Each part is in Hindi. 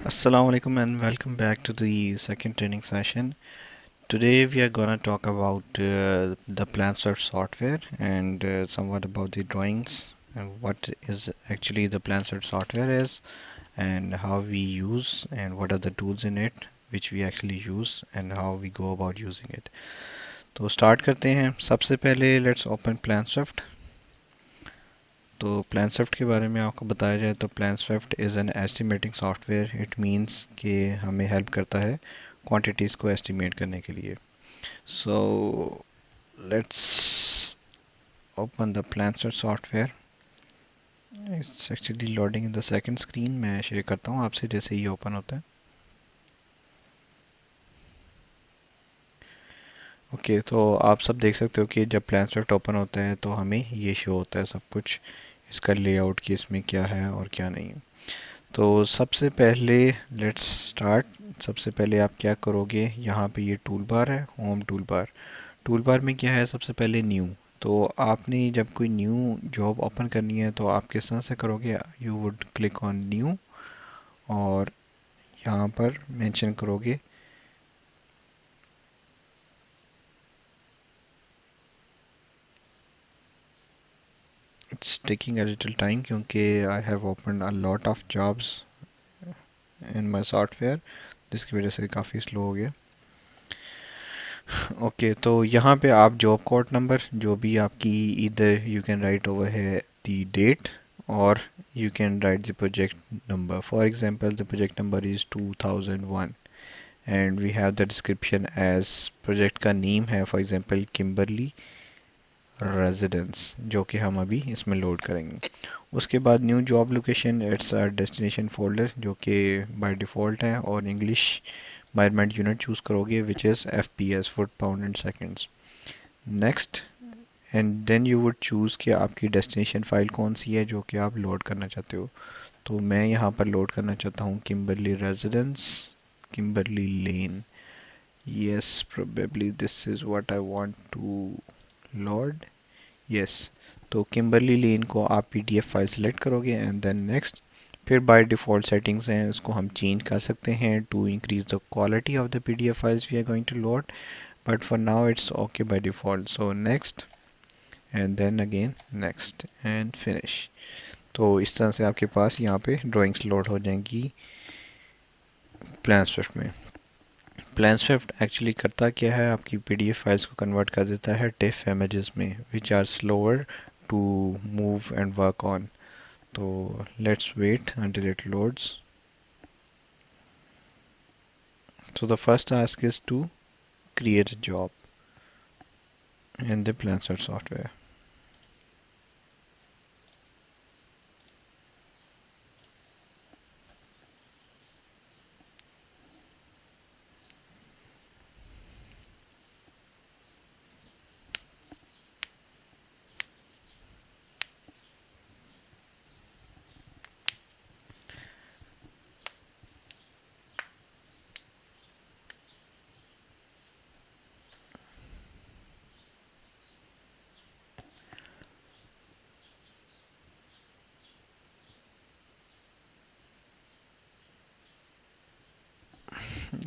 Assalamu alaikum and welcome back to the second training session. Today we are gonna talk about the PlanSwift software and somewhat about the drawings and what is actually the PlanSwift software is and how we use and what are the tools in it which we actually use and how we go about using it. तो start करते हैं सबसे पहले let's open PlanSwift. तो PlanSwift के बारे में आपको बताया जाए तो PlanSwift is an estimating software. It means कि हमें help करता है quantities को estimate करने के लिए. So let's open the PlanSwift software. It's actually loading in the second screen. मैं शेयर करता हूँ आपसे जैसे ही ओपन होता है. ओके तो आप सब देख सकते हो कि जब PlanSwift ओपन होता है तो हमें ये शो होता है सब कुछ इसका लेआउट कि इसमें क्या है और क्या नहीं. तो सबसे पहले लेट्स स्टार्ट. सबसे पहले आप क्या करोगे, यहाँ पे ये टूल बार है, home tool bar. Tool bar में क्या है, सबसे पहले न्यू. तो आपने जब कोई न्यू जॉब ओपन करनी है तो आप किस तरह से करोगे, you would click on new और यहाँ पर मेंशन करोगे it's taking a little time क्योंकि I have open a lot of jobs in my software जिसकी वजह से काफ़ी स्लो हो गया. ओके तो यहाँ पे आप जॉब कोड नंबर जो भी आपकी इधर यू कैन राइट ओवर है द डेट और you can write the project number. For example, the project number is 2001 and we have the description as project का name है for example Kimberly Residence जो कि हम अभी इसमें लोड करेंगे. उसके बाद new job location it's a destination folder जो कि बाय डिफ़ॉल्ट है और इंग्लिश मेजरमेंट यूनिट चूज़ करोगे which is FPS foot pound and seconds. Next and then you would choose कि आपकी डेस्टिनेशन फाइल कौन सी है जो कि आप लोड करना चाहते हो. तो मैं यहाँ पर लोड करना चाहता हूँ Kimberly residence, Kimberly lane. Yes probably this is what I want to load. Yes तो किम्बरली लेन को आप पीडीएफ फाइल सेलेक्ट करोगे एंड देन नेक्स्ट. फिर बाय डिफ़ॉल्ट सेटिंग्स हैं उसको हम चेंज कर सकते हैं to increase the quality of the PDF files we are going to load, but for now it's okay by default. So next and then again next and finish. तो इस तरह से आपके पास यहाँ पे ड्राइंग्स लोड हो जाएंगी प्लान में. प्लान एक्चुअली करता क्या है, आपकी पीडीएफ फाइल्स को कन्वर्ट कर देता है टिफ इमेजेस में which are slower to move and work on. तो let's wait until it loads. So the first task is to create a job in the PlanSwift software.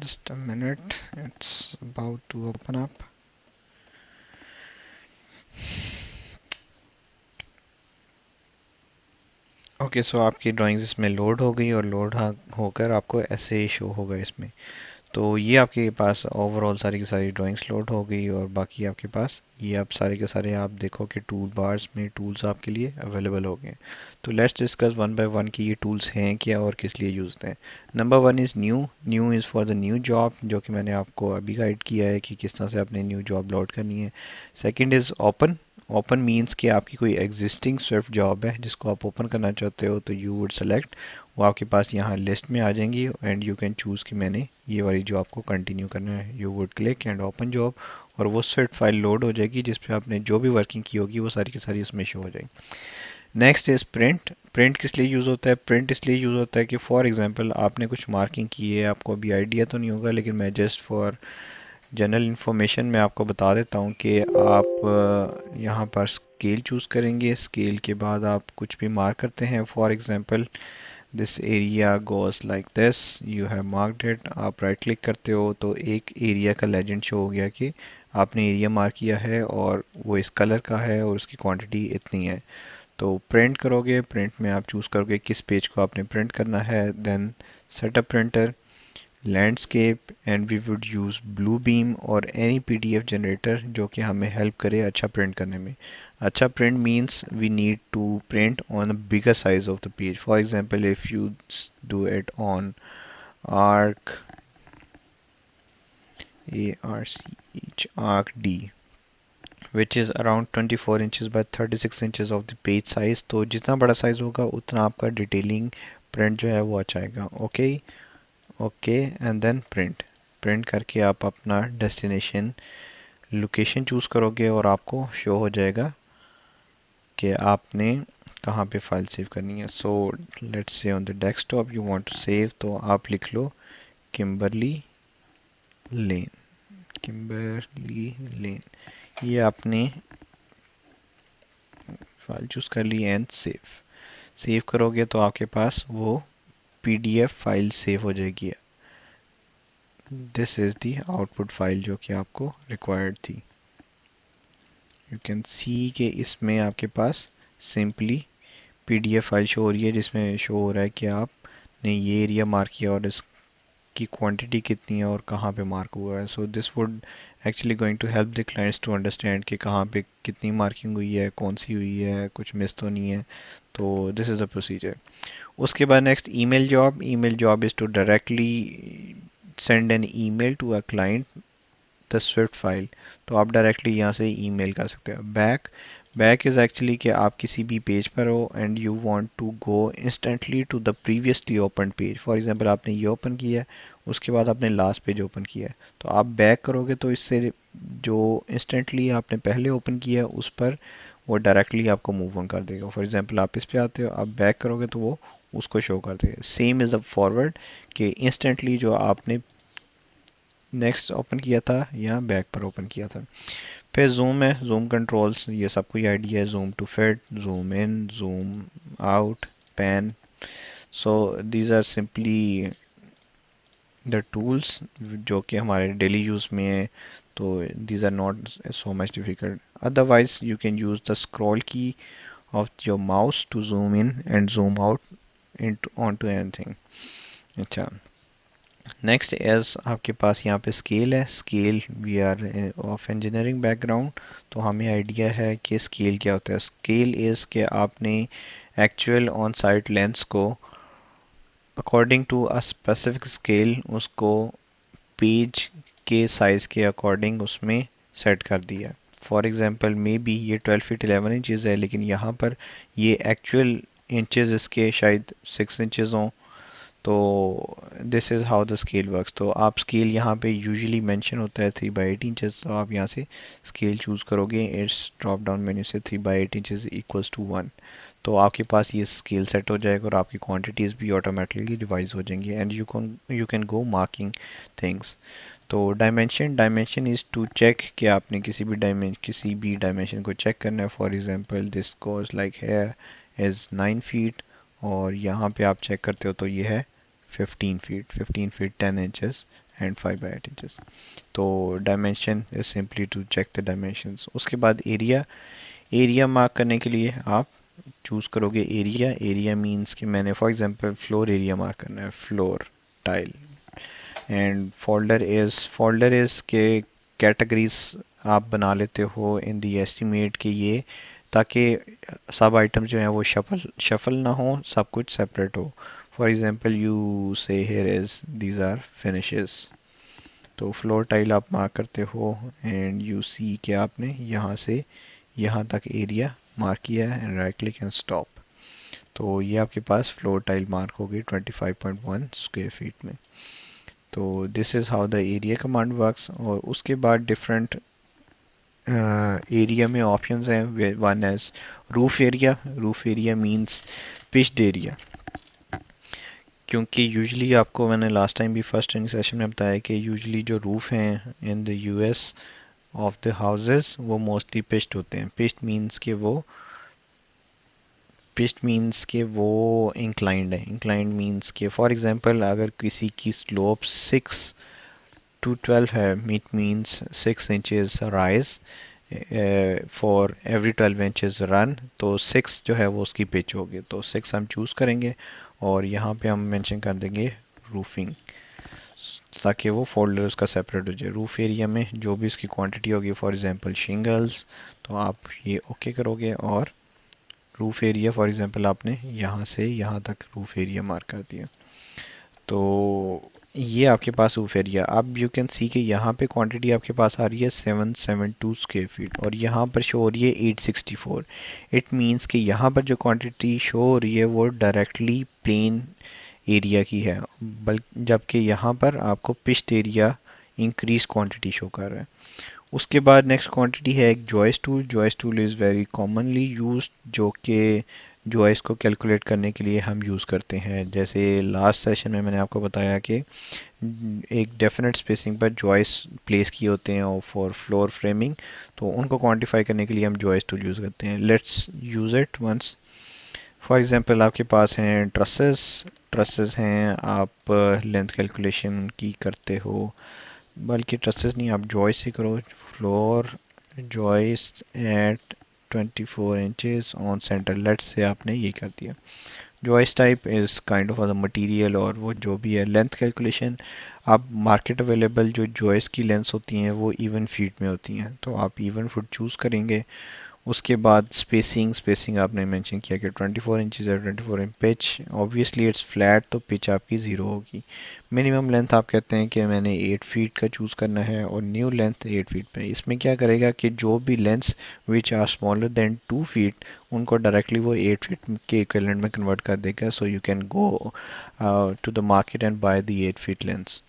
Just a minute, it's about to open up. Okay so आपकी ड्राइंग्स इसमें लोड हो गई और लोड होकर आपको ऐसे शो होगा इसमें. तो ये आपके पास ओवरऑल सारी की सारी ड्राइंग्स लोड हो गई और बाकी आपके पास ये आप सारे के सारे आप देखो कि टूल बार्स में टूल्स आपके लिए अवेलेबल हो गए. तो let's discuss one by one कि ये टूल्स हैं क्या और किस लिए यूज़ हैं. Number one is new. New is for the new job जो कि मैंने आपको अभी गाइड किया है कि किस तरह से आपने न्यू जॉब लोड करनी है. Second is open. Open means कि आपकी कोई एग्जिस्टिंग स्विफ्ट जॉब है जिसको आप ओपन करना चाहते हो तो यू वुड सेलेक्ट, वो आपके पास यहाँ लिस्ट में आ जाएंगी एंड यू कैन चूज़ कि मैंने ये वाली जॉब को कंटिन्यू करना है. You would click and open job और वो स्विफ्ट फाइल लोड हो जाएगी जिस पे आपने जो भी वर्किंग की होगी वो सारी की सारी उसमें शो हो जाएगी. Next is print. प्रिंट किस लिए यूज़ होता है, प्रिंट इसलिए यूज़ होता है कि फॉर एग्जांपल आपने कुछ मार्किंग की है, आपको अभी आइडिया तो नहीं होगा लेकिन मैं जस्ट फॉर जनरल इन्फॉर्मेशन में आपको बता देता हूँ कि आप यहाँ पर स्केल चूज़ करेंगे. स्केल के बाद आप कुछ भी मार्क करते हैं. For example this area goes like this, you have marked it. आप राइट क्लिक करते हो तो एक एरिया का लेजेंड शो हो गया कि आपने एरिया मार्क किया है और वो इस कलर का है और उसकी क्वांटिटी इतनी है। तो प्रिंट करोगे, प्रिंट में आप चूज़ करोगे किस पेज को आपने प्रिंट करना है, then setup printer, landscape, and we would use blue beam और एनी पीडीएफ जनरेटर जो कि हमें हेल्प करे अच्छा प्रिंट करने में। अच्छा print means we need to print on a bigger size of the page. For example if you do it on arc arc D, which is around 24 inches by 36 inches of the page size, तो जितना बड़ा साइज होगा उतना आपका डिटेलिंग प्रिंट जो है वो अच्छा आएगा। Okay, okay, and then print. Print करके आप अपना डेस्टिनेशन लोकेशन चूज करोगे और आपको शो हो जाएगा कि आपने कहाँ पे फाइल सेव करनी है। So let's say on the desktop you want to save, तो आप लिख लो किम्बरली लेन, किम्बरली लेन, ये आपने फाइल चूज कर ली एंड सेव। सेव करोगे तो आपके पास वो पीडीएफ फाइल सेव हो जाएगी। This is the output file जो कि आपको रिक्वायर्ड थी। यू कैन सी कि इसमें आपके पास सिंपली पीडीएफ फाइल शो हो रही है जिसमें शो हो रहा है कि आपने ये एरिया मार्क किया और इसकी क्वांटिटी कितनी है और कहाँ पे मार्क हुआ है। So this would actually going to help the clients to understand कि कहाँ पे कितनी मार्किंग हुई है, कौन सी हुई है, कुछ मिस तो नहीं है। तो दिस इज़ द प्रोसीजर। उसके बाद next email job. Email job is to directly send an email to a client the swift file. तो आप डायरेक्टली यहाँ से ईमेल कर सकते हो। बैक, बैक इज़ एक्चुअली कि आप किसी भी पेज पर हो and you want to go instantly to the previously open page. For example आपने ये ओपन किया है, उसके बाद आपने लास्ट पेज ओपन किया है, तो आप बैक करोगे तो इससे जो इंस्टेंटली आपने पहले ओपन किया है उस पर वो डायरेक्टली आपको मूव ऑन कर देगा। फॉर एग्जांपल आप इस पे आते हो, आप बैक करोगे तो वो उसको शो कर देगा। सेम इज़ द फॉरवर्ड कि इंस्टेंटली जो आपने नेक्स्ट ओपन किया था या बैक पर ओपन किया था। फिर जूम है, जूम कंट्रोल्स ये सबको ही आइडिया है, zoom to fit, zoom in, zoom out, pan. So these are simply the tools जो कि हमारे डेली यूज़ में है, तो these are not so much difficult. Otherwise you can use the scroll key of your mouse to zoom in and zoom out into onto anything। अच्छा, नेक्स्ट एज आपके पास यहाँ पे स्केल है। Scale, we are of engineering background, तो हमें आइडिया है कि स्केल क्या होता है। स्केल इज़ के आपने एक्चुअल ऑन साइट लेंस को according to a specific scale उसको पेज के साइज के अकॉर्डिंग उसमें सेट कर दिया। फॉर एग्जांपल मे बी ये 12 फीट 11 इंचज़ है, लेकिन यहाँ पर ये एक्चुअल इंचज़ इसके शायद 6 इंचज़ हों। तो this is how the scale works. तो आप स्केल यहाँ पे यूजुअली मेंशन होता है 3/8 इंचज़, तो आप यहाँ से स्केल चूज़ करोगे, इट्स ड्रॉप डाउन मेन्यू से 3/8 इंचज़ इक्वल्स टू 1। तो आपके पास ये स्केल सेट हो जाएगा और आपकी क्वांटिटीज़ भी ऑटोमेटिकली रिवाइज हो जाएंगी and you can go marking things. तो dimension, dimension is to check कि आपने किसी भी डायमेंशन को चेक करना है। For example this goes like here is 9 feet और यहाँ पे आप चेक करते हो तो ये है 15 feet, 15 feet 10 inches and 5/8 inches. तो dimension is simply to check the dimensions. उसके बाद एरिया, एरिया मार्क करने के लिए आप चूज करोगे एरिया। एरिया मींस कि मैंने for example floor area mark करना है, floor tile. And folder is के कैटेगरीज आप बना लेते हो इन दी एस्टिमेट के ये, ताकि सब आइटम जो हैं वो शफल शफल ना हो, सब कुछ सेपरेट हो। For example you say here is these are finishes. तो फ्लोर टाइल आप मार्क करते हो एंड यू सी कि आपने यहाँ से यहाँ तक एरिया मार्क किया है and right click and stop. तो ये आपके पास फ्लोर टाइल मार्क हो गई 25.1 स्क्वायर फीट में। तो this is how the area command works. और उसके बाद डिफरेंट एरिया में ऑप्शंस हैं। One as roof area. Roof area means pitched area, क्योंकि यूजुअली आपको मैंने लास्ट टाइम भी फर्स्ट ट्रेनिंग सेशन में बताया कि यूजुअली जो रूफ हैं in the US of the houses वो मोस्टली पिच्ड होते हैं। पिच्ड मींस कि वो पिच्ड मीन्स के वो इंक्लाइंड है। इंक्लाइंड मीन्स के फॉर एग्जांपल अगर किसी की स्लोप 6 to 12 है, it means 6 inches rise for every 12 inches run, तो 6 जो है वो उसकी पिच होगी, तो 6 हम चूज करेंगे और यहाँ पे हम मेंशन कर देंगे रूफिंग, ताकि वो फोल्डर उसका सेपरेट हो जाए। रूफ एरिया में जो भी इसकी क्वांटिटी होगी, फॉर एग्जांपल शिंगल्स, तो आप ये ओके करोगे और रूफ एरिया फॉर एग्जांपल आपने यहाँ से यहाँ तक रूफ एरिया मार्क कर दिया, तो ये आपके पास रूफ एरिया। अब यू कैन सी कि यहाँ पे क्वांटिटी आपके पास आ रही है 772 स्क्वायर फीट और यहाँ पर शो हो रही है 864। इट मीन्स कि यहाँ पर जो क्वांटिटी शो हो रही है वो डायरेक्टली प्लेन एरिया की है, बल्कि जबकि यहाँ पर आपको pitched area increase quantity show कर रहा है। उसके बाद नेक्स्ट क्वांटिटी है एक joist tool. Joist tool is very commonly used, जो कि जॉइस को कैलकुलेट करने के लिए हम यूज़ करते हैं। जैसे लास्ट सेशन में मैंने आपको बताया कि एक डेफिनेट स्पेसिंग पर जॉइस प्लेस किए होते हैं और फॉर फ्लोर फ्रेमिंग, तो उनको क्वांटिफाई करने के लिए हम जॉइस टूल यूज़ करते हैं। Let's use it once. For example आपके पास हैं ट्रसेस। ट्रसेस हैं, आप लेंथ कैलकुलेशन की करते हो, बल्कि ट्रसेस नहीं, आप जॉइस ही करो। Floor joist at 24 inches on center, let's say आपने ये कर दिया। Joist type is kind of the material और वो जो भी है। लेंथ कैलकुलेशन, आप मार्केट अवेलेबल जो जॉइस की लेंथ्स होती हैं वो इवन फीट में होती हैं, तो आप इवन फुट चूज़ करेंगे। उसके बाद स्पेसिंग आपने मेंशन किया कि 24 इंचेस है, 24 inch. Pitch obviously it's flat, तो पिच आपकी ज़ीरो होगी। मिनिमम लेंथ आप कहते हैं कि मैंने 8 फीट का चूज़ करना है और न्यू लेंथ 8 फीट पे। इसमें क्या करेगा कि जो भी lengths which are smaller than 2 feet उनको डायरेक्टली वो 8 फीट के इक्विवेलेंट में कन्वर्ट कर देगा, so you can go to the market and buy the 8 feet lengths.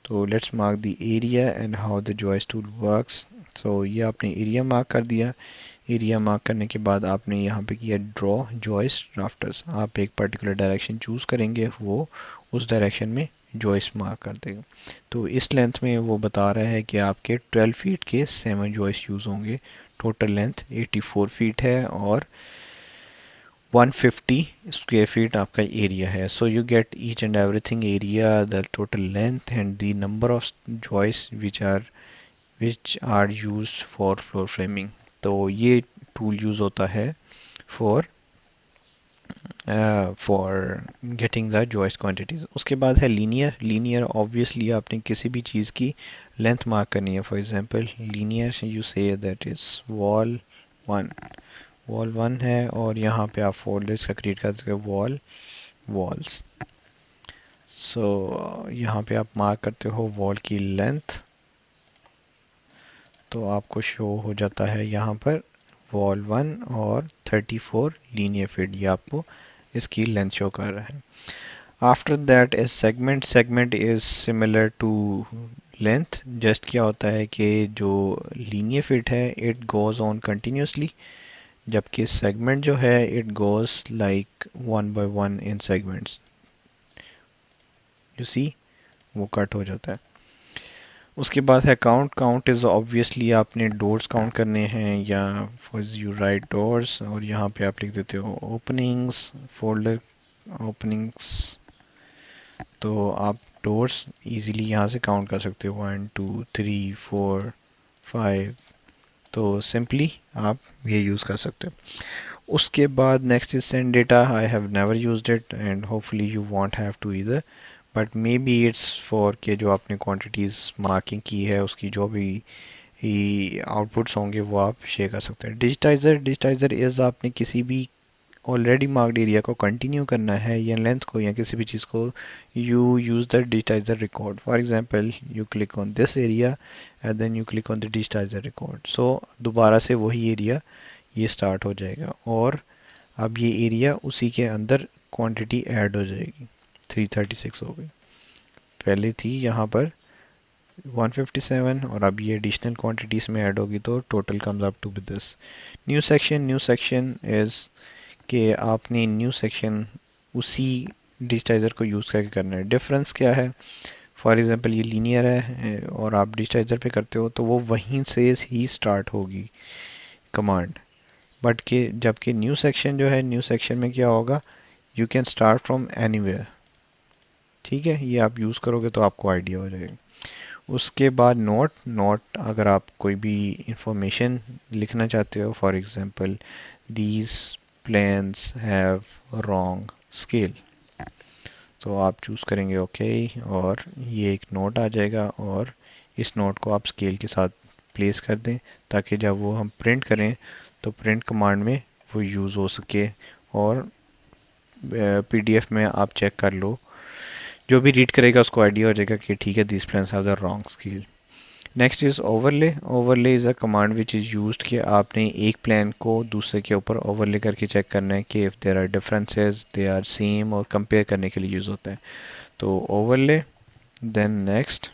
तो let's mark the area and how the joist tool works. So ये आपने एरिया मार्क कर दिया। एरिया मार्क करने के बाद आपने यहाँ पे किया ड्रॉ जॉइस राफ्टर्स। आप एक पर्टिकुलर डायरेक्शन चूज करेंगे, वो उस डायरेक्शन में जॉइस मार्क कर देगा। तो इस लेंथ में वो बता रहा है कि आपके 12 फीट के 7 जॉइस यूज होंगे। टोटल लेंथ 84 फीट है और 150 स्क्वायर फीट आपका एरिया है। So you get each and everything, area, the total length and the number of joist which are used for floor framing. तो ये टूल यूज होता है for for getting the joist quantities. उसके बाद है लीनियर। लीनियर ऑब्वियसली आपने किसी भी चीज़ की लेंथ मार्क करनी है। For example linear you say that is wall 1। Wall 1 है और यहाँ पे आप फोल्डर्स का क्रिएट कर सकते हो, वॉल वॉल्स। सो यहाँ पे आप मार्क करते हो वॉल की लेंथ, तो आपको शो हो जाता है यहाँ पर वॉल 1 और 34 लीनियर फीट, ये आपको इसकी लेंथ शो कर रहा है। After that is segment. Segment is similar to length. Just क्या होता है कि जो लीनियर फीट है इट गोज ऑन कंटिन्यूसली, जबकि सेगमेंट जो है it goes like one by one in segments. You see, वो कट हो जाता है। उसके बाद है काउंट। काउंट इज ऑब्वियसली आपने डोर्स काउंट करने हैं, या फॉर यू राइट डोर्स और यहाँ पे आप लिख देते हो ओपनिंग्स, फोल्डर ओपनिंग्स, तो आप डोर्स इजीली यहाँ से काउंट कर सकते हो 1 2 3 4 5, तो सिंपली आप ये यूज़ कर सकते हो। उसके बाद next is send data. I have never used it and hopefully you won't have to either, but maybe it's for के जो आपने क्वांटिटीज़ मार्किंग की है उसकी जो भी आउटपुट्स होंगे वो आप शेयर कर सकते हैं। डिजिटाइजर। डिजिटाइजर इज़ आपने किसी भी ऑलरेडी मार्क्ड एरिया को कंटिन्यू करना है या लेंथ को या किसी भी चीज़ को, you use the digitizer record. For example you click on this area and then you click on the digitizer record, so दोबारा से वही एरिया ये स्टार्ट हो जाएगा और अब ये एरिया उसी के अंदर क्वांटिटी ऐड हो जाएगी। 336 हो गई, पहले थी यहाँ पर 157 और अब ये एडिशनल क्वांटिटीज में ऐड होगी, तो total comes up to this. New section. New section is कि आपने न्यू सेक्शन उसी डिजिटाइजर को यूज़ करके करना है। डिफरेंस क्या है? फॉर एग्जांपल ये लीनियर है और आप डिजिटाइजर पे करते हो तो वो वहीं से ही स्टार्ट होगी कमांड, बट के जबकि न्यू सेक्शन जो है, न्यू सेक्शन में क्या होगा, you can start from anywhere. ठीक है, ये आप यूज़ करोगे तो आपको आइडिया हो जाएगा। उसके बाद नोट, नोट अगर आप कोई भी इंफॉर्मेशन लिखना चाहते हो, for example these plans have wrong scale, तो आप चूज़ करेंगे ओके, और ये एक नोट आ जाएगा और इस नोट को आप स्केल के साथ प्लेस कर दें ताकि जब वो हम प्रिंट करें तो प्रिंट कमांड में वो यूज़ हो सके, और पीडीएफ में आप चेक कर लो, जो भी रीड करेगा उसको आइडिया हो जाएगा कि ठीक है this plans have the wrong scale. Next is overlay. Overlay is a command which is used कि आपने एक प्लान को दूसरे के ऊपर ओवरले करके चेक करना है कि if there are differences they are same, और कंपेयर करने के लिए यूज होता है। तो overlay, then next,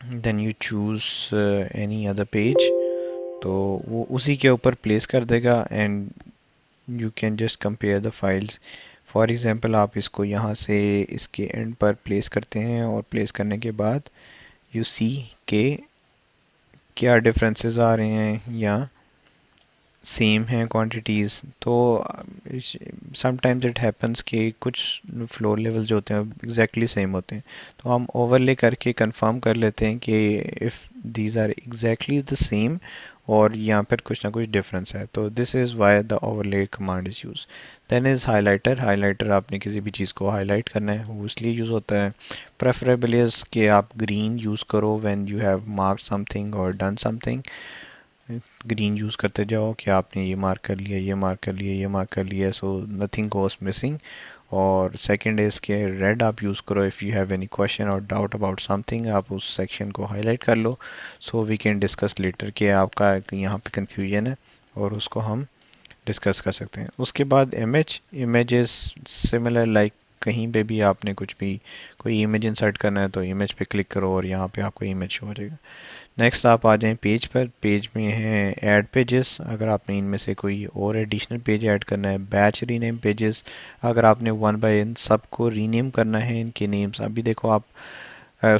then you choose any other page, तो वो उसी के ऊपर प्लेस कर देगा and you can just compare the files. For example आप इसको यहाँ से इसके एंड पर प्लेस करते हैं और प्लेस करने के बाद यू सी के क्या डिफरेंसेस आ रहे हैं या सेम हैं क्वांटिटीज़। तो समटाइम्स इट हैपन्स कि कुछ फ्लोर लेवल जो होते हैं एग्जैक्टली सेम होते हैं, तो हम ओवरले करके कंफर्म कर लेते हैं कि if these are exactly the same और यहाँ पर कुछ ना कुछ डिफरेंस है, तो this is why the overlay command is use. Then is highlighter. Highlighter आपने किसी भी चीज़ को हाईलाइट करना है वो इसलिए यूज़ होता है, प्रेफरेबल इज़ कि आप ग्रीन यूज़ करो when you have mark something और डन समथिंग। ग्रीन यूज़ करते जाओ कि आपने ये मार्क कर लिया, ये मार्क कर लिया, ये मार्क कर लिया, सो नथिंग गोस मिसिंग। और सेकंड इज़ के रेड आप यूज़ करो if you have any question और डाउट अबाउट समथिंग, आप उस सेक्शन को हाईलाइट कर लो so we can discuss later कि आपका यहाँ पे कंफ्यूजन है और उसको हम डिस्कस कर सकते हैं। उसके बाद इमेज। इमेजेस सिमिलर लाइक कहीं पे भी आपने कुछ भी कोई इमेज इंसर्ट करना है तो इमेज पे क्लिक करो और यहाँ पे आपको इमेज शो हो जाएगा। नेक्स्ट आप आ जाएं पेज पर। पेज में है ऐड पेजेस, अगर आपने इनमें से कोई और एडिशनल पेज ऐड करना है। बैच रीनेम पेजेस, अगर आपने वन बाय इन सबको रीनेम करना है इनके नेम्स। अभी देखो आप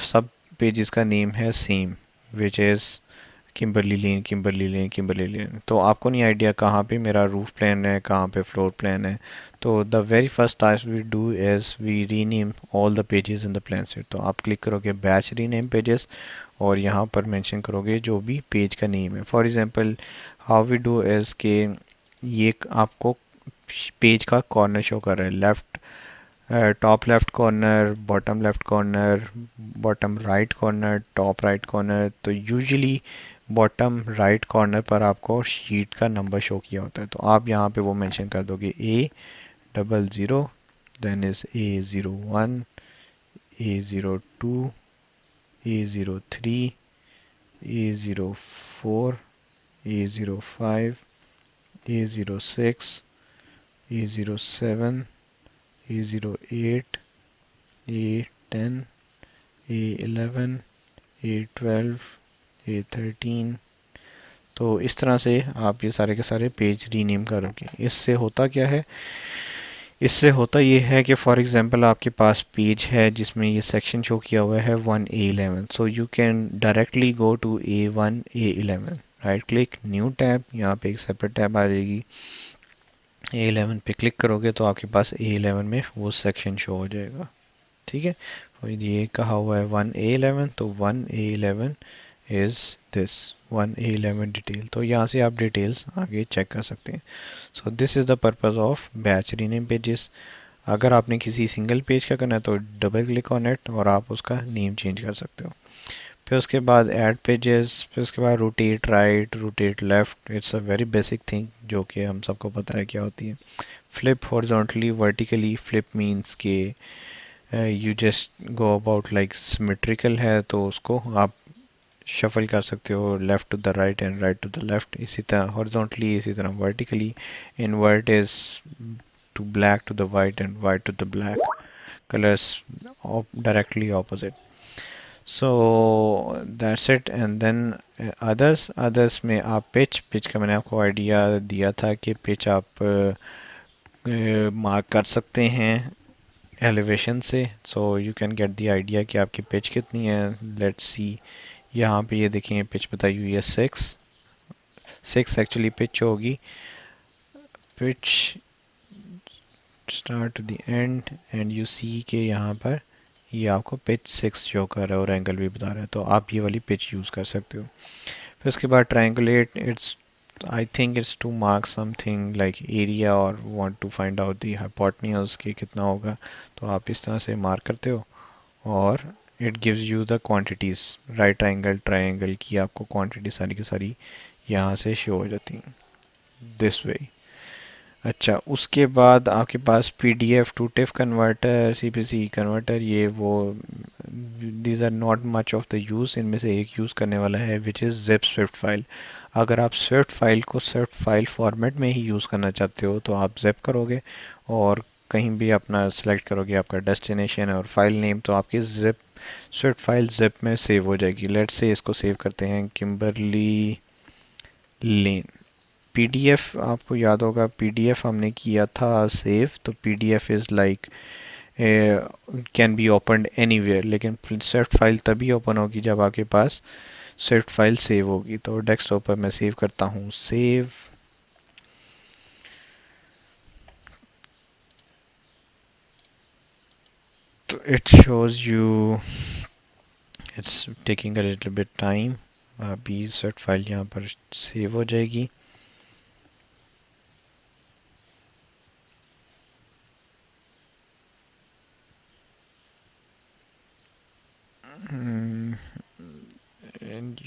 सब पेजेस का नेम है same, which is Kimberly Lane, Kimberly Lane, Kimberly Lane, तो आपको नहीं आइडिया कहाँ पे मेरा रूफ प्लान है, कहाँ पे फ्लोर प्लान है। तो the very first task we do is we rename all the pages in the plan set. तो आप क्लिक करोगे बैच रीनेम पेजेस और यहाँ पर मेंशन करोगे जो भी पेज का नेम है। For example how we do is के ये आपको पेज का कॉर्नर शो कर रहा है, left top left corner, bottom left corner, bottom right corner, top right corner. तो यूजुअली बॉटम राइट कॉर्नर पर आपको शीट का नंबर शो किया होता है, तो आप यहाँ पे वो मेंशन कर दोगे A00, then is A01, A02, A03, A04, A05, A06, A07, A08, A10, A11, A12, A13। तो इस तरह से आप ये सारे के सारे पेज रीनेम करोगे। इससे होता क्या है, इससे होता ये है कि फॉर एग्जांपल आपके पास पेज है जिसमें ये सेक्शन शो किया हुआ है 1A11, so you can directly go to A1 A11, right click new tab, यहाँ पे एक सेपरेट टैब आ जाएगी, A11 पे क्लिक करोगे तो आपके पास A11 में वो सेक्शन शो हो जाएगा। ठीक है, और ये कहा हुआ है 1A11, तो 1A11 is this 1A11 detail, तो यहाँ से आप डिटेल्स आगे चेक कर सकते हैं। So this is the purpose of batch rename pages. अगर आपने किसी सिंगल पेज का करना है तो डबल क्लिक ऑन इट और आप उसका नेम चेंज कर सकते हो। फिर उसके बाद ऐड पेजेस, फिर उसके बाद rotate right, rotate left, it's a very basic thing जो कि हम सबको पता है क्या होती है। Flip horizontally vertically, flip means के you just go about like symmetrical है तो उसको आप शफल कर सकते हो left to the right and right to the left. इसी तरह हॉरिजॉन्टली, इसी तरह vertically. Invert is to black to the white and white to the black, colours directly opposite. So that's it. And than others में आप पिच का मैंने आपको आइडिया दिया था कि पिच आप मार्क कर सकते हैं एलिवेशन से, सो you can get the idea कि आपकी पिच कितनी है। लेट्स सी, यहाँ पे ये देखें पिच बताई हुई है 6, 6 एक्चुअली पिच होगी, pitch start to the end, and you see के यहाँ पर ये आपको पिच 6 शो कर रहा है और एंगल भी बता रहा है, तो आप ये वाली पिच यूज़ कर सकते हो। फिर उसके बाद triangulate, it's I think it's to mark something like area और want to find out the hypotenuse की कितना होगा, तो आप इस तरह से मार्क करते हो और it gives you the quantities, right triangle triangle की आपको क्वांटिटी सारी की सारी यहाँ से शो हो जाती हैं दिस वे। अच्छा, उसके बाद आपके पास PDF to TIFF converter, CPC converter, ये वो these are not much of the use, इनमें से एक यूज़ करने वाला है which is zip swift file. अगर आप स्विफ्ट फाइल को स्विफ्ट फाइल फॉर्मेट में ही यूज़ करना चाहते हो तो आप जिप करोगे और कहीं भी अपना सेलेक्ट करोगे आपका डेस्टिनेशन और फाइल नेम, तो आपकी जिप स्विफ्ट फाइल जिप में सेव हो जाएगी। लेट्स से इसको सेव करते हैं किम्बरली लेन। पीडीएफ आपको याद होगा, पीडीएफ हमने किया था सेव, तो PDF is like can be opened anywhere, लेकिन स्विफ्ट फाइल तभी ओपन होगी जब आपके पास स्विफ्ट फाइल सेव होगी। तो डेस्कटॉप पर मैं सेव करता हूँ, सेव, तो it shows you, it's taking a little bit time. अभी स्विफ्ट फाइल यहाँ पर सेव हो जाएगी। And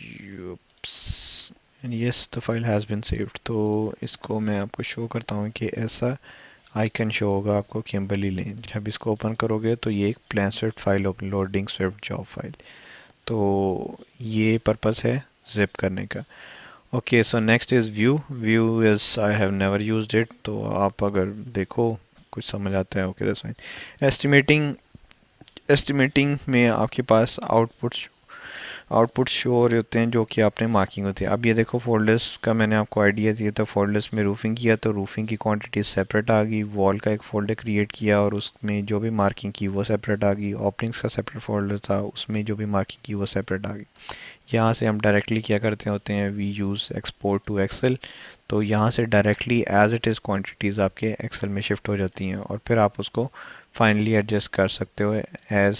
yes the file has been saved. तो इसको मैं आपको शो करता हूँ कि ऐसा आइकन शो होगा आपको किम्बरली लेन। जब इसको ओपन करोगे तो ये एक plan Swift file open, loading Swift job file, तो ये पर्पस है जिप करने का। Okay, so next is view. View is I have never used it, तो आप अगर देखो कुछ समझ आता है, okay that's fine. Estimating, estimating में आपके पास आउटपुट शो हो रहे होते हैं जो कि आपने मार्किंग होती है। अब ये देखो फोल्डर्स का मैंने आपको आइडिया दिया था, फोल्डर्स में रूफिंग किया तो रूफिंग की क्वांटिटी सेपरेट आ गई, वॉल का एक फोल्डर क्रिएट किया और उसमें जो भी मार्किंग की वो सेपरेट आ गई, ओपनिंग्स का सेपरेट फोल्डर था उसमें जो भी मार्किंग की वो सेपरेट आ गई। यहाँ से हम डायरेक्टली क्या करते होते हैं, we use export to excel, तो यहाँ से directly as it is quantities आपके एक्सेल में शिफ्ट हो जाती हैं और फिर आप उसको फाइनली एडजस्ट कर सकते हो एज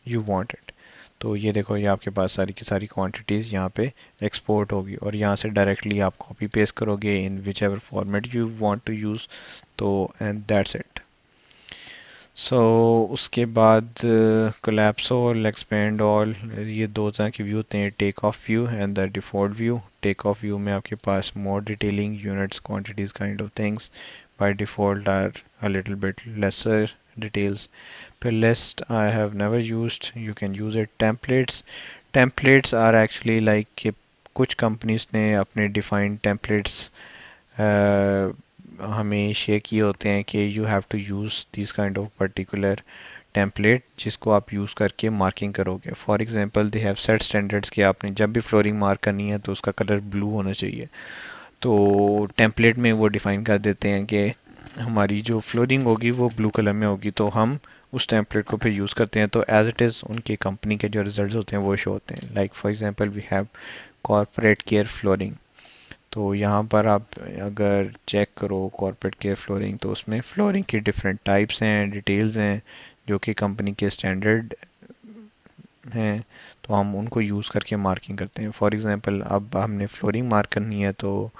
यू वांट इट। तो ये देखो, ये आपके पास सारी की सारी क्वांटिटीज़ यहाँ पे एक्सपोर्ट होगी और यहाँ से डायरेक्टली आप कॉपी पेस्ट करोगे in whichever format you want to use, तो एंड दैट्स इट। सो उसके बाद कोलैप्स ऑल, एक्सपेंड ऑल, ये दो तरह के व्यू होते हैं, take off view and the default view. Take off view में आपके पास more detailing, units, quantities kind of things by default are a little bit lesser details. Per list I have never used, you can use it. Templates, templates are actually like कि कुछ कंपनीज ने अपने डिफाइंड टेम्पलेट्स हमें शेयर किए होते हैं कि you have to use this kind of particular template जिसको आप यूज़ करके मार्किंग करोगे। For example they have set standards कि आपने जब भी फ्लोरिंग मार्क करनी है तो उसका कलर ब्लू होना चाहिए, तो टेम्पलेट में वो डिफ़ाइन कर देते हैं कि हमारी जो फ्लोरिंग होगी वो ब्लू कलर में होगी, तो हम उस टेम्पलेट को फिर यूज़ करते हैं, तो एज इट इज़ उनके कंपनी के जो रिजल्ट्स होते हैं वो शो होते हैं। Like for example we have corporate care flooring, तो यहाँ पर आप अगर चेक करो कॉर्पोरेट केयर फ्लोरिंग, तो उसमें फ्लोरिंग की डिफरेंट टाइप्स हैं, डिटेल्स हैं जो कि कंपनी के स्टैंडर्ड हैं, तो हम उनको यूज़ करके मार्किंग करते हैं। फॉर एग्जांपल अब हमने फ्लोरिंग मार्क करनी है, तो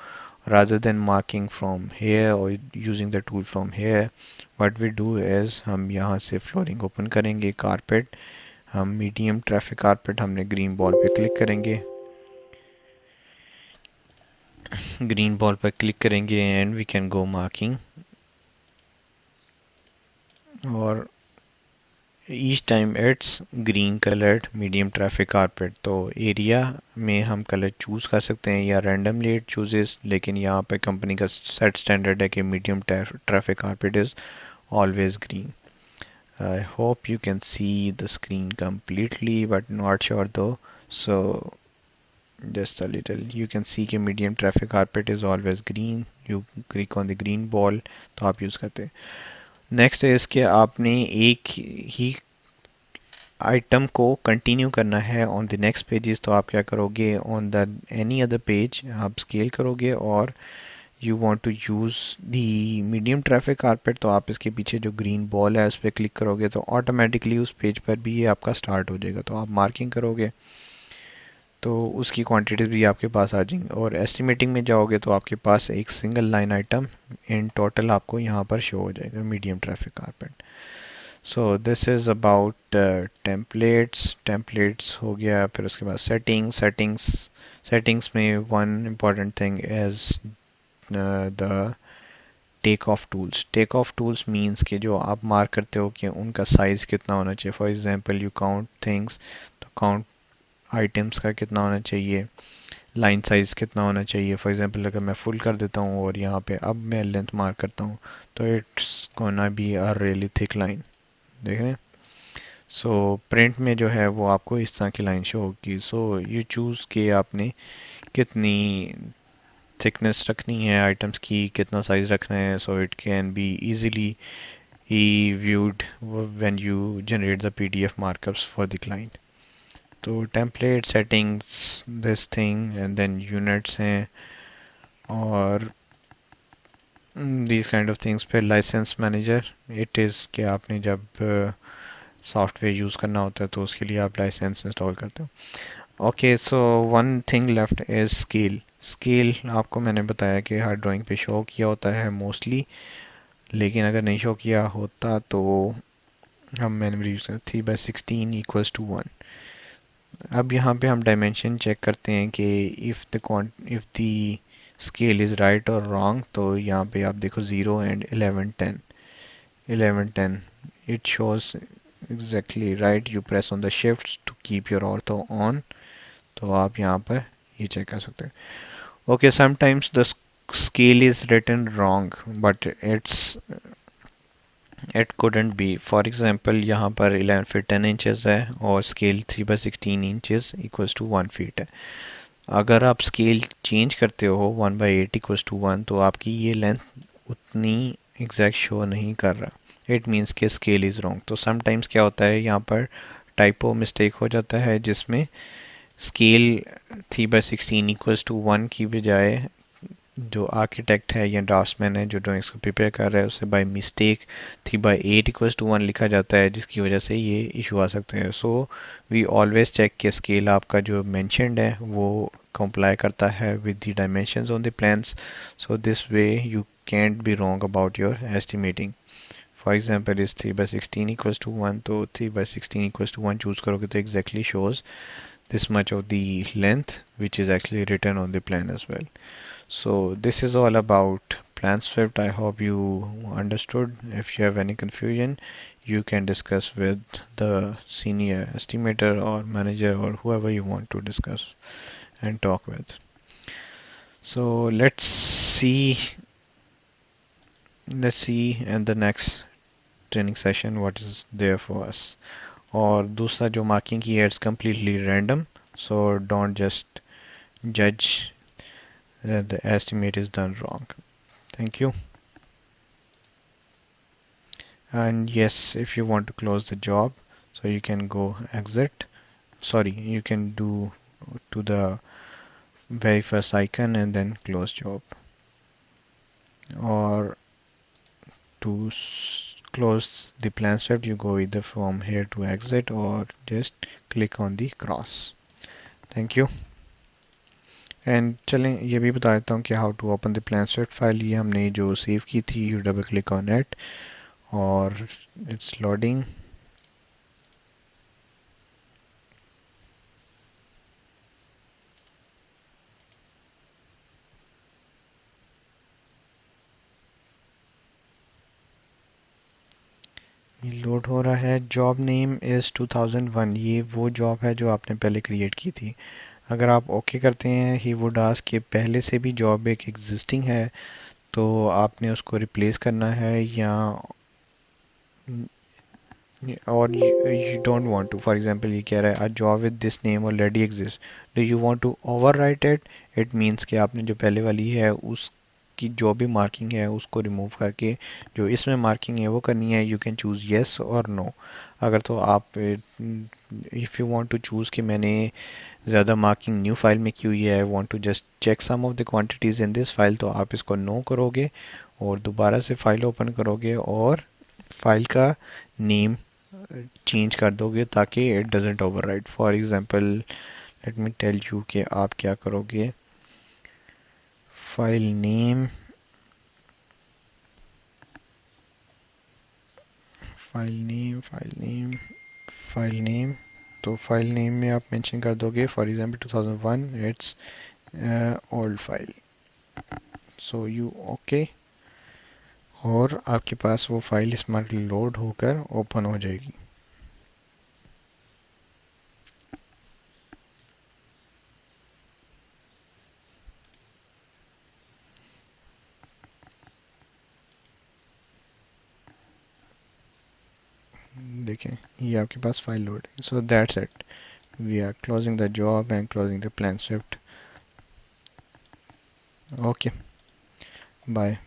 rather than marking from here or using the tool from here, what we do is हम यहाँ से फ्लोरिंग ओपन करेंगे, कारपेट, हम मीडियम ट्रैफिक कारपेट, हमने ग्रीन बॉल पे क्लिक करेंगे, ग्रीन बॉल पर क्लिक करेंगे and we can go marking, और each time it's green coloured medium traffic carpet. तो एरिया में हम कलर चूज़ कर सकते हैं या रैंडमली इट चूजेस, लेकिन यहाँ पे कंपनी का सेट स्टैंडर्ड है कि medium traffic carpet is always green. I hope you can see the screen completely, but not sure though. So just a little. You can see कि medium traffic carpet is always green. You click on the green ball, तो आप यूज़ करते हैं। नेक्स्ट है इसके आपने एक ही आइटम को कंटिन्यू करना है ऑन द नेक्स्ट पेजेस, तो आप क्या करोगे, on the any other page आप स्केल करोगे, और you want to use the medium traffic carpet, तो आप इसके पीछे जो ग्रीन बॉल है उस पर क्लिक करोगे तो ऑटोमेटिकली उस पेज पर भी ये आपका स्टार्ट हो जाएगा। तो आप मार्किंग करोगे तो उसकी क्वांटिटीज भी आपके पास आ जाएंगी, और एस्टिमेटिंग में जाओगे तो आपके पास एक single line item in total आपको यहाँ पर शो हो जाएगा, medium traffic carpet. So this is about templates हो गया। फिर उसके बाद सेटिंग्स में one important thing is the take off tools means कि जो आप मार्क करते हो कि उनका साइज़ कितना होना चाहिए। For example you count things, तो काउंट आइटम्स का कितना होना चाहिए, लाइन साइज़ कितना होना चाहिए। फॉर एग्जांपल अगर मैं फुल कर देता हूँ और यहाँ पे अब मैं लेंथ मार्क करता हूँ तो it's gonna be a really thick line, देख रहे हैं। सो प्रिंट में जो है वो आपको इस तरह की लाइन शो होगी। सो यू चूज़ कि आपने कितनी थिकनेस रखनी है आइटम्स की, कितना साइज रखना है, so it can be easily viewed when you generate the PDF markups for the client. तो template settings this thing and then units हैं और these kind of things। फिर लाइसेंस मैनेजर इट इज़ कि आपने जब सॉफ्टवेयर यूज़ करना होता है तो उसके लिए आप लाइसेंस इंस्टॉल करते हो। Okay, so one thing left is scale. Scale आपको मैंने बताया कि हर ड्राइंग पे शो किया होता है मोस्टली, लेकिन अगर नहीं शो किया होता तो हम मैंने यूज़ करते 3/16 इक्वल्स टू 1। अब यहाँ पे हम डायमेंशन चेक करते हैं कि if the scale is right और रॉन्ग, तो यहाँ पे आप देखो 0 and 11 10 it shows exactly right। you press on the shifts to keep your ortho on, तो आप यहाँ पर ये चेक कर सकते हैं। okay, sometimes the scale is written wrong but it couldn't be। for example यहाँ पर 11 feet 10 inches है और scale 3/16 inches equals to 1 feet है। अगर आप स्केल चेंज करते हो 1/8 इक्वल्स टू 1, तो आपकी ये लेंथ उतनी एग्जैक्ट शो नहीं कर रहा, इट मीन्स के स्केल इज़ रॉन्ग। तो समटाइम्स क्या होता है यहाँ पर टाइपो मिस्टेक हो जाता है जिसमें स्केल 3/16 इक्वल्स टू 1 की बजाय जो आर्किटेक्ट है या ड्राफ्ट्समैन है जो ड्राइंग्स को प्रिपेयर कर रहा है उसे बाय मिस्टेक 3/8 इक्वल्स टू 1 लिखा जाता है, जिसकी वजह से ये इशू आ सकते हैं। सो वी ऑलवेज चेक कि स्केल आपका जो मेंशनड है वो कंप्लाई करता है with the dimensions on the plans, so this way you can't be wrong about your estimating. For example is 3/16 equals to 1, तो 3/16 इक्वल्स टू 1 चूज करोगे तो exactly shows this much of the length which is actually written on the plan as well। So this is all about PlanSwift। I hope you understood. If you have any confusion, you can discuss with the senior estimator or manager or whoever you want to discuss and talk with। So let's see in the next training session what is there for us। और दूसरा जो मार्किंग की है it's completely random, so don't just judge that the estimate is done wrong। Thank you। And yes, if you want to close the job, so you can go exit, sorry, you can do to the very first icon and then close job, or to close the plan script you go either from here to exit or just click on the cross। Thank you। And चलें ये भी बता देता हूँ कि how to open the plan script file. ये हमने जो सेव की थी, you double click on it और इट्स लोडिंग। ये लोड हो रहा है। जॉब नेम इज़ 2001, ये वो जॉब है जो आपने पहले क्रिएट की थी। अगर आप ओके करते हैं ही वुड आस्क कि पहले से भी जॉब एक एग्जिस्टिंग है तो आपने उसको रिप्लेस करना है या और you don't want to। For example ये कह रहा है a job with this name already exist, do you want to overwrite it. It means कि आपने जो पहले वाली है आपकी जो भी मार्किंग है उसको रिमूव करके जो इसमें मार्किंग है वो करनी है, यू कैन चूज़ येस और नो। अगर तो आप if you want to choose कि मैंने ज़्यादा मार्किंग न्यू फाइल में की हुई है, I want to just check some of the quantities in this file, तो आप इसको नो करोगे और दोबारा से फाइल ओपन करोगे और फाइल का नेम चेंज कर दोगे ताकि it doesn't overwrite. For example let me tell you कि आप क्या करोगे। File name, file name, file name, file name, तो फाइल नेम में आप मेंशन कर दोगे for example 2001, it's old file, so you okay, और आपके पास वो फाइल स्मार्टली लोड होकर ओपन हो जाएगी। देखें ये आपके पास फाइल लोड है। So that's it, we are closing the job and closing the plan shift. Okay, bye.